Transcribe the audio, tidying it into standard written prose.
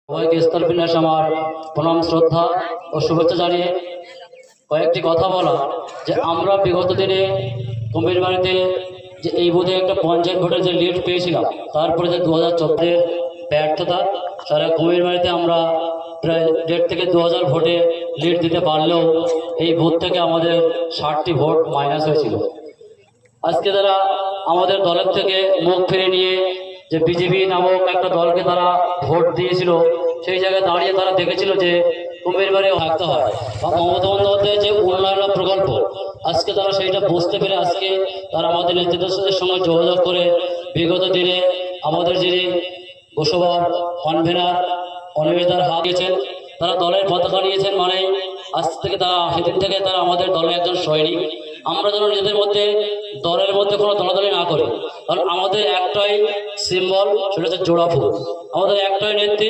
সবাইকে স্থলবিন্যাস আমার প্রণাম শ্রদ্ধা ও শুভেচ্ছা জানিয়ে কয়েকটি কথা বলা যে আমরা বিগত দিনে কুমিরবাড়িতে যে এই বোধে একটা পঞ্চায়েত ভোটের যে লিড পেয়েছিলাম, তারপরে যে 2014 ব্যর্থতা, সারা কুমিরবাড়িতে আমরা প্রায় 1.5 থেকে 2000 ভোটে লিড দিতে পারলেও এই ভোট থেকে আমাদের 60টি ভোট মাইনাস হয়েছিল। আজকে তারা আমাদের দলের থেকে মুখ ফিরে নিয়ে যে বিজেপি নামক একটা দলকে তারা ভোট দিয়েছিল, সেই জায়গায় দাঁড়িয়ে তারা দেখেছিল যে কুমিরবাড়ি থাকতে হয় বা মমতা বন্দ্যোপাধ্যায়ের যে উন্নয়ন প্রকল্প, আজকে তারা সেইটা বুঝতে পেরে আজকে তারা আমাদের নেতৃত্বের সঙ্গে যোগাযোগ করে বিগত দিনে আমাদের যিনি গোসবার কনভেনার অনিমেষদার হাত দিয়েছেন, তারা দলের পতাকা নিয়েছেন, মানে আজ থেকে তারা সেদিন থেকে তারা আমাদের দলের একজন সৈনিক। আমরা যেন নিজেদের মধ্যে দলের মধ্যে কোনো দলাদলি না করি, কারণ আমাদের একটাই সিম্বল, সেটা হচ্ছে জোড়া ফুল। আমাদের একটাই নেত্রী